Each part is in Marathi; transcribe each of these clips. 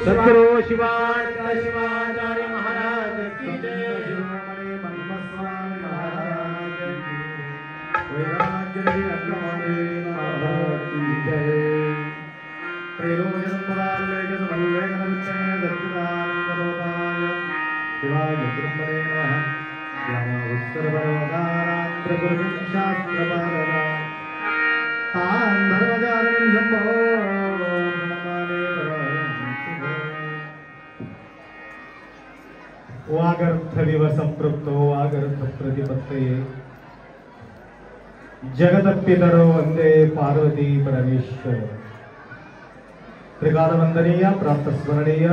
सद्गुरु शिवाचार्य महाराज की जय। ब्रह्मस्वामी महाराज की वैराग्यनिधि महाराज की जय। त्रैलोक्यं पदार्लेखित मल्लेखनविच्छेद सच्चिदानन्दरूपाय शिवाय ब्रह्मणे नमः। व्यामोत्तरपर्वतारात्रगुरुं शास्त्रपारदा तां धर्मचारिणीं शम्भो वागर्थ दिवस संपृक्तो वागर्थ प्रतिपत्तये जगदपितरो वंदे पार्वती परमेश्वर। त्रिकाल वंदनीय प्राप्त स्मरणीय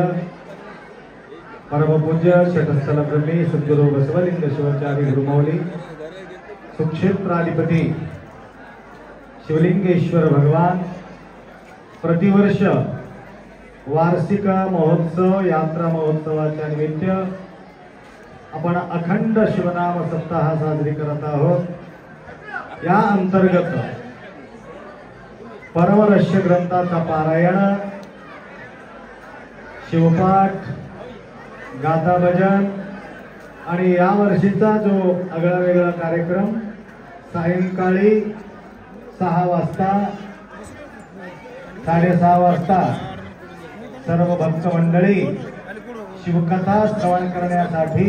परम पूज्य शतस्थल ब्रह्मी सद्गुरु बसवलिंग शिवाचार्य गुरुमौली सुक्षेत्राधिपती शिवलिंगेश्वर भगवान प्रतिवर्ष वार्षिक महोत्सव यात्रा महोत्सवाच्या निमित्त आपण अखंड शिवनाम सप्ताह साजरी करत आहोत। या अंतर्गत परमरहस्य ग्रंथाचा पारायण, शिवपाठ, गाथा भजन आणि या वर्षीचा जो आगळा वेगळा कार्यक्रम सायंकाळी 6 वाजता 6:30 वाजता सर्व भक्त मंडळी शिवकथा श्रवण करण्यासाठी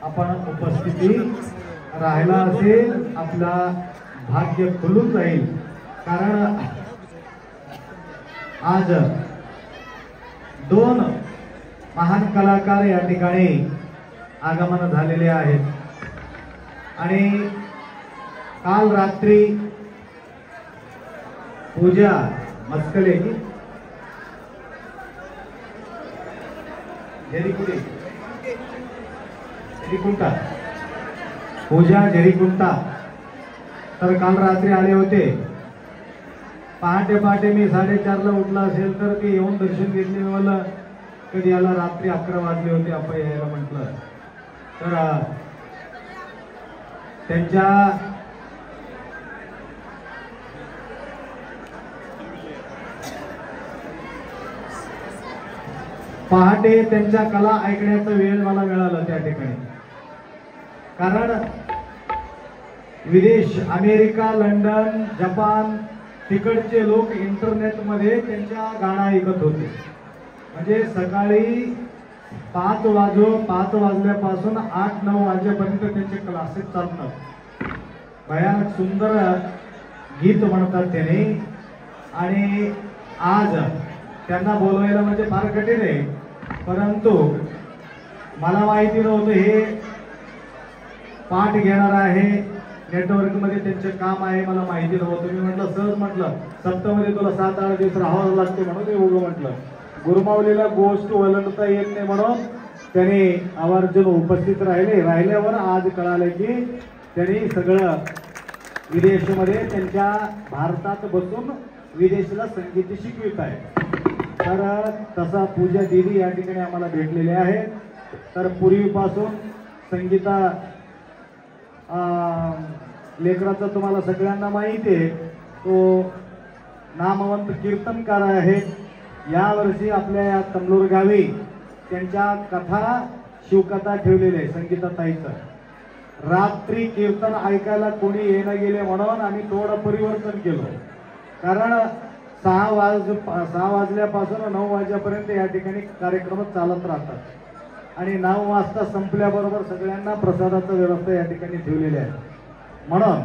आपण उपस्थिती राहिला असेल आपला भाग्य खुलून जाईल। कारण आज 2 महान कलाकार या ठिकाणी आगमन झालेले आहेत आणि काल रात्री पूजा मस्कले की झेरीकुंटा पूजा झेरीकुंटा तर काल रात्री आले होते। पहाटे मी 4:30ला उठला असेल तर ते येऊन दर्शन घेतले। मला कधी याला रात्री 11 वाजले होते आपण यायला म्हटलं तर त्यांच्या पहाटे त्यांच्या कला ऐकण्याचा वेळ मला मिळाला त्या ठिकाणी। कारण विदेश अमेरिका लंडन जपान तिकडचे लोक इंटरनेटमध्ये त्यांच्या गाणं ऐकत होते। म्हणजे सकाळी 5 वाजल्यापासून 8-9 वाजेपर्यंत त्यांचे क्लासेस चालतात। भयानक सुंदर गीत म्हणतात त्याने आणि आज त्यांना बोलवायला म्हणजे फार कठीण आहे। परंतु मला माहिती नव्हतं हे पाठ घेणार आहे नेटवर्कमध्ये त्यांचे काम आहे मला माहिती नव्हतं. मी म्हटलं सहज म्हटलं सप्तामध्ये तुला 7-8 दिवस राहावं लागते म्हणून मी उगं म्हटलं. गुरुमावलीला गोष्ट ओलांडता येत नाही म्हणून त्यांनी आवर्जून उपस्थित राहिल्यावर आज कळालं की त्यांनी सगळं विदेशमध्ये त्यांच्या भारतात बसून विदेशीला संगीत शिकवित आहे. तर तसा पूजा देवी या ठिकाणी आम्हाला भेटलेले आहे. तर पूर्वीपासून संगीता लेकराचं तुम्हाला सगळ्यांना माहिती आहे, तो नामवंत कीर्तनकार आहे. यावर्षी आपल्या या तमलूर गावी त्यांच्या कथा शिवकथा ठेवलेली आहे संगीताताईचं. रात्री कीर्तन ऐकायला कोणी येणं गेले म्हणून आम्ही थोडं परिवर्तन केलं. कारण 6 वाजल्यापासून 9 वाजेपर्यंत या ठिकाणी कार्यक्रम चालत राहतात आणि 9 वाजता संपल्याबरोबर सगळ्यांना प्रसादाचं व्यवस्था या ठिकाणी ठेवलेली आहे. म्हणून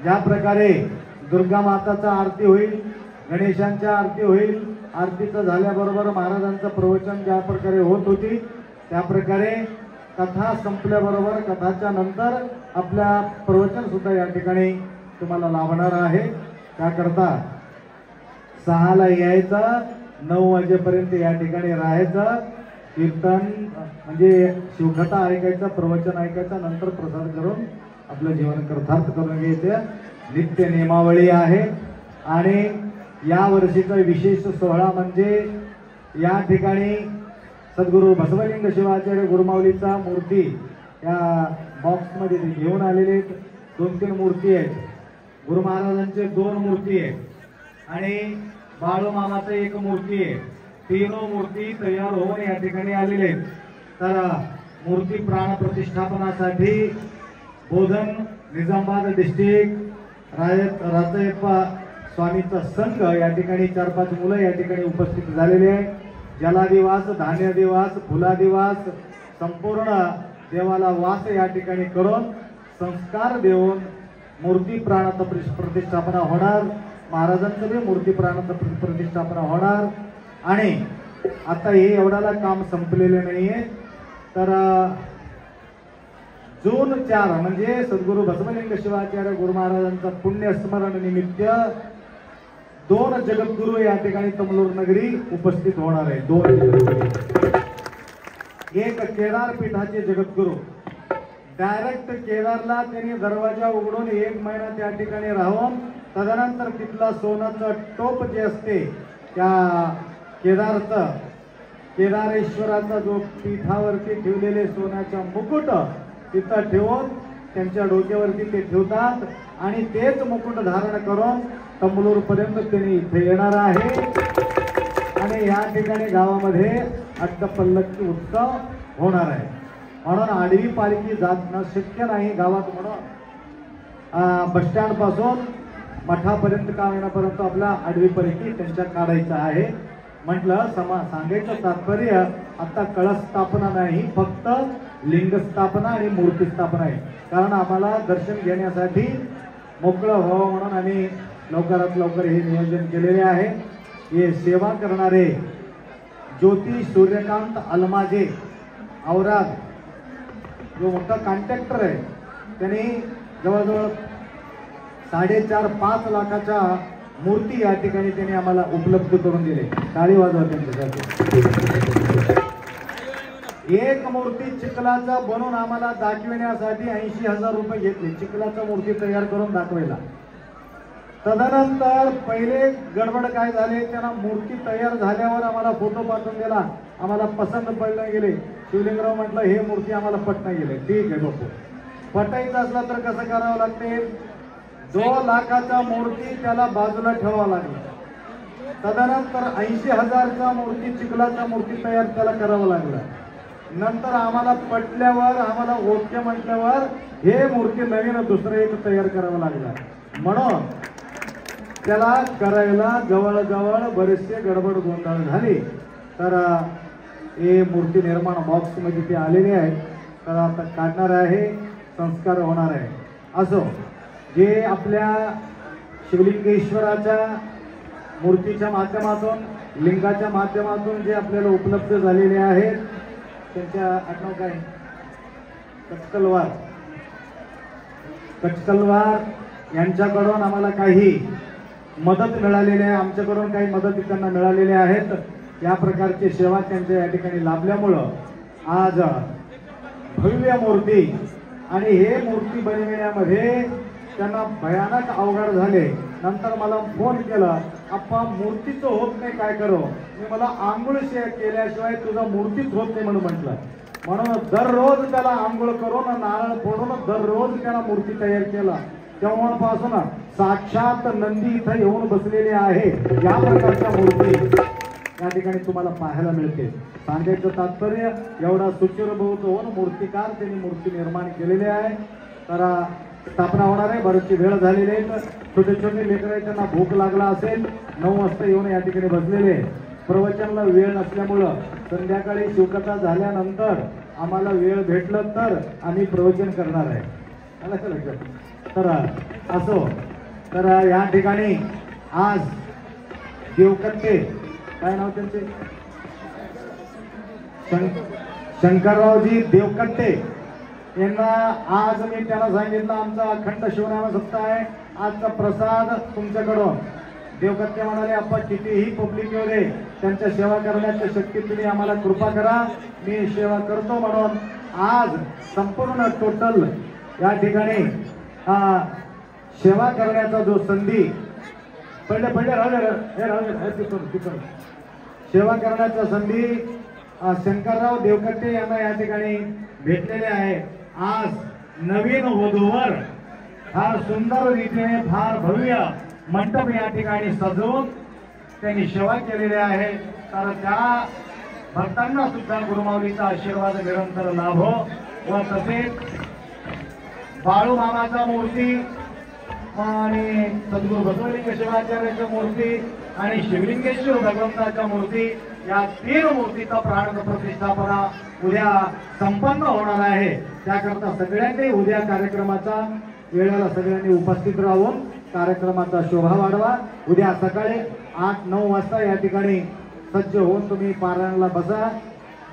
ज्या प्रकारे दुर्गा माताचा आरती होईल, गणेशांच्या आरती होईल, आरतीचं झाल्याबरोबर महाराजांचं प्रवचन ज्या प्रकारे होत होती त्या प्रकारे कथा संपल्याबरोबर कथाच्या नंतर आपल्या प्रवचन सुद्धा या ठिकाणी तुम्हाला लाभणार आहे. त्याकरता 6ला यायचं, 9 वाजेपर्यंत या ठिकाणी राहायचं, कीर्तन म्हणजे शिवकथा ऐकायचं, प्रवचन ऐकायचं, नंतर प्रसाद करून आपलं जीवन कृतार्थ करून घ्यायचं नित्य नियमावली आहे. आणि या वर्षीचा विशेष सोहळा म्हणजे या ठिकाणी सद्गुरू बसवलिंग शिवाचार्य गुरुमाऊलीचा मूर्ती या बॉक्समध्ये घेऊन आलेले 2-3 मूर्ती आहेत. गुरु महाराजांचे 2 मूर्ती आहेत आणि बाळू मामाचं 1 मूर्ती आहे. 3 मूर्ती तयार होऊन या ठिकाणी आलेले आहेत. तर मूर्ती प्राण प्रतिष्ठापनासाठी बोधन निजामाबाद डिस्ट्रिक्ट राजयप्पा स्वामीचा संघ या ठिकाणी 4-5 मुलं या ठिकाणी उपस्थित झालेले आहेत. जलादिवास, धान्यदिवास, फुलादिवास संपूर्ण देवाला वास या ठिकाणी करून संस्कार देऊन मूर्ती प्राण प्रतिष्ठापना होणार. महाराजांचं बी मूर्ती प्राण प्रतिष्ठापना होणार. आणि आता हे एवढ्याला काम संपलेले नाहीये. तर जून 4 म्हणजे सद्गुरू बसवलिंग शिवाचार्य गुरु महाराजांचा पुण्यस्मरण निमित्त 2 जगद्गुरू या ठिकाणी तमलूर नगरी उपस्थित होणार आहे. 2 जगद्गुरू. एक केदार पीठाचे जगद्गुरू डायरेक्ट केदारला त्यांनी दरवाजा उघडून 1 महिना त्या ठिकाणी राहून तदनंतर तिथला सोन्याचं टोप जे असते त्या केदारेश्वराचा जो पीठावरती ठेवलेले सोन्याचा मुकुट तिथं ठेवून त्यांच्या डोक्यावरती ते ठेवतात आणि तेच मुकुट धारण करून तमलूर पर्यंत त्यांनी इथे येणार आहे. आणि या ठिकाणी गावामध्ये अष्टपल्लकी उत्सव होणार आहे. म्हणून आडवी पालखी जाणं शक्य नाही गावात. म्हणून बस स्टँड पासून मठापर्यंत का येण्यापर्यंत आपला आडवी पालखी त्यांच्या काढायचा आहे. म्हटलं सांगायचं तात्पर्य आता कळस स्थापना नाही, फक्त लिंग स्थापना आणि मूर्ती स्थापना आहे. कारण आम्हाला दर्शन घेण्यासाठी मोकळं व्हावं म्हणून आम्ही लवकरात लवकर हे नियोजन केलेले आहे. हे सेवा करणारे ज्योती सूर्यकांत अलमाजे औराद जो मोठा कॉन्ट्रॅक्टर आहे त्यांनी जवळजवळ 4.5-5 लाखाच्या मूर्ती या ठिकाणी त्यांनी आम्हाला उपलब्ध करून दिले. टाळी वाजवा त्यांच्यासाठी. 1 मूर्ती चिखलाचा बनवून आम्हाला दाखविण्यासाठी 80,000 रुपये घेतले चिखलाचा मूर्ती तयार करून दाखवायला. तदनंतर पहिले गडबड काय झाले, त्यांना मूर्ती तयार झाल्यावर आम्हाला फोटो पाठवून दिला, आम्हाला पसंत पडलं गेले. शिवलिंगराव म्हटलं हे मूर्ती आम्हाला पटणं गेले. ठीक आहे बापू, पटायचं असलं तर कसं करावं लागते, 2 लाखाचा मूर्ती त्याला बाजूला ठेवावा लागला. तदनंतर 80,000चा मूर्ती चिखलाचा मूर्ती तयार त्याला करावं लागला. नंतर आम्हाला पटल्यावर आम्हाला ओके म्हटल्यावर हे मूर्ती नवीन दुसरं एक तयार करावं लागला. म्हणून त्याला करायला जवळजवळ बरेचसे गडबड गोंधळ झाले. तर हे मूर्ती निर्माण बॉक्समध्ये ते आलेले आहेत. तर आता काढणार आहे, संस्कार होणार आहे. असो, जे आपल्या शिवलिंगेश्वराच्या मूर्तीच्या माध्यमातून लिंगाच्या माध्यमातून जे आपल्याला उपलब्ध झालेले आहेत त्यांच्या आडनाव काय, तत्कलवार कचकलवार यांच्याकडून आम्हाला काही मदत मिळालेली आहे, आमच्याकडून काही मदती त्यांना मिळालेल्या आहेत. या प्रकारची सेवा त्यांच्या या ठिकाणी लाभल्यामुळं आज भव्य मूर्ती आणि हे मूर्ती बनविण्यामध्ये त्यांना भयानक अवघड झाले. नंतर मला फोन केला, आप्पा मूर्तीचं होत नाही, काय करो. मी मला आंघोळ केल्याशिवाय तुझं मूर्तीच होत नाही म्हणून म्हटलं. म्हणून दररोज त्याला आंघोळ करून नारळ फोडून दररोज त्याला मूर्ती तयार केला. तेव्हापासून साक्षात नंदी इथं येऊन बसलेले आहे. या प्रकारच्या मूर्ती या ठिकाणी तुम्हाला पाहायला मिळते. सांगायचं तात्पर्य एवढा सुचिरभूत होऊन मूर्तिकार त्यांनी मूर्ती निर्माण केलेली आहे. तर स्थापना होणार आहे. बरीचशी वेळ झालेली आहे. छोटे छोटे लेकर आहेत, त्यांना भूक लागला असेल. 9 वाजता येऊन या ठिकाणी बसलेले. प्रवचनाला वेळ नसल्यामुळं संध्याकाळी शिवकथा झाल्यानंतर आम्हाला वेळ भेटलं तर आम्ही प्रवचन करणार आहे. तर असो, तर या ठिकाणी आज देवकट्टे, काय नाव त्यांचे, शंकररावजी देवकट्टे यांना आज मी त्यांना सांगितलं आमचा अखंड शिवनाम सप्ताह आहे. आजचा प्रसाद तुमच्याकडून. देवकट्टे म्हणाले, आप्पा कितीही पब्लिक येऊ दे, त्यांच्या सेवा करण्याची शक्ती तुम्ही आम्हाला कृपा करा, मी सेवा करतो. म्हणून आज संपूर्ण टोटल या ठिकाणी सेवा करण्याचा जो संधी पहिले सेवा करण्याचा संधी शंकरराव देवकट्टे यांना या ठिकाणी भेटलेले आहे. आज नवीन वधूवर फार सुंदर रीतीने फार भव्य मंडप या ठिकाणी सजवून त्यांनी सेवा केलेली आहे. तर त्या भक्तांना सुद्धा गुरुमाऊलीचा आशीर्वाद निरंतर लाभो. व तसेच बाळूमामाचा मूर्ती आणि सद्गुरू बसवलिंग शिवाचार्याच्या मूर्ती आणि शिवलिंगेश्वर भगवंताच्या मूर्ती या 3 मूर्तीचा प्राण प्रतिष्ठापना उद्या संपन्न होणार आहे. त्याकरता सगळ्यांनी उद्या कार्यक्रमाचा वेळेला सगळ्यांनी उपस्थित राहून कार्यक्रमाचा शोभा वाढवा. उद्या सकाळी 8-9 वाजता या ठिकाणी सज्ज होऊन तुम्ही पारायणाला बसा,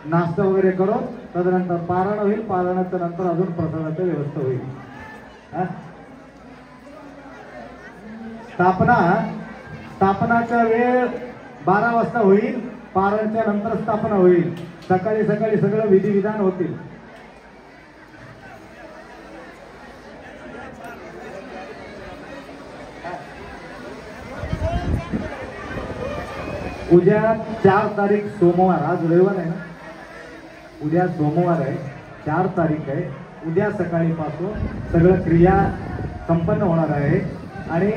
नाश्ता वगैरे करून. तदनंतर पारायण होईल. पारायणाच्या नंतर अजून प्रसादाची व्यवस्था होईल. स्थापनाचा वेळ 12 वाजता होईल. पारायणच्या नंतर स्थापना होईल. सकाळी सकाळी सगळं विधिविधान होतील. उद्या 4 तारीख सोमवार, आज रविवार आहे ना, उद्या सोमवार आहे, 4 तारीख आहे. उद्या सकाळीपासून सगळं क्रिया संपन्न होणार आहे. आणि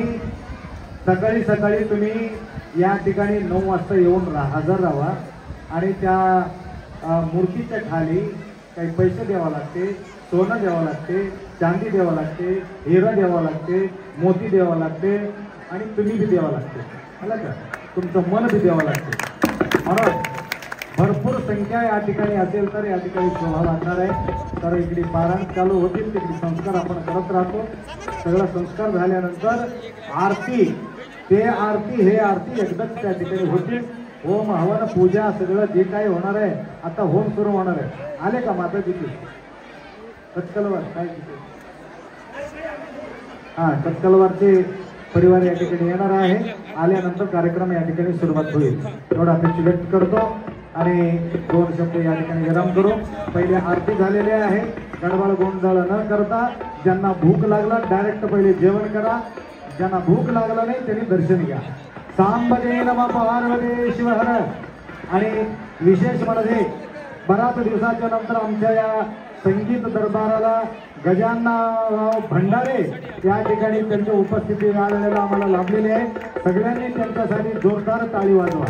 सकाळी सकाळी तुम्ही या ठिकाणी 9 वाजता येऊन हजर राहा. आणि त्या मूर्तीच्या खाली काही पैसे द्यावा लागते, सोनं द्यावं लागते, चांदी द्यावं लागते, हिरा द्यावा लागते, मोती द्यावा लागते आणि तुम्ही बी द्यावं लागते. मला का तुमचं मन बी द्यावं लागते. म्हणून भरपूर संख्या या ठिकाणी असेल तर या ठिकाणी शोभा वाढणार आहे. तर इकडे पारायण चालू होतील, तिकडे संस्कार आपण करत राहतो. सगळं संस्कार झाल्यानंतर आरती, ते आरती हे आरती एकदाच त्या ठिकाणी होतील. होम हवन पूजा सगळं जे काही होणार आहे. आता होम सुरू होणार आहे. आले का माता तिथे कचकलवार काय तिथे? कचकलवारचे परिवार या ठिकाणी येणार आहे. आल्यानंतर कार्यक्रम या ठिकाणी सुरुवात होईल. एवढा अपेक्षा व्यक्त करतो आणि 2 शब्द या ठिकाणी विराम करू. पहिले आरती झालेली आहे. गडबड गोंधळ न करता ज्यांना भूक लागला डायरेक्ट पहिले जेवण करा. ज्यांना भूक लागला नाही त्यांनी दर्शन घ्या. सांबदे नमः पार्वतीश्वर. आणि विशेष म्हणजे बराच दिवसाच्या नंतर आमच्या या संगीत दरबाराला गजाननराव भंडारे या ठिकाणी त्यांच्या उपस्थिती मिळालेला आम्हाला लाभलेली आहे. सगळ्यांनी त्यांच्यासाठी जोरदार टाळी वाजवा.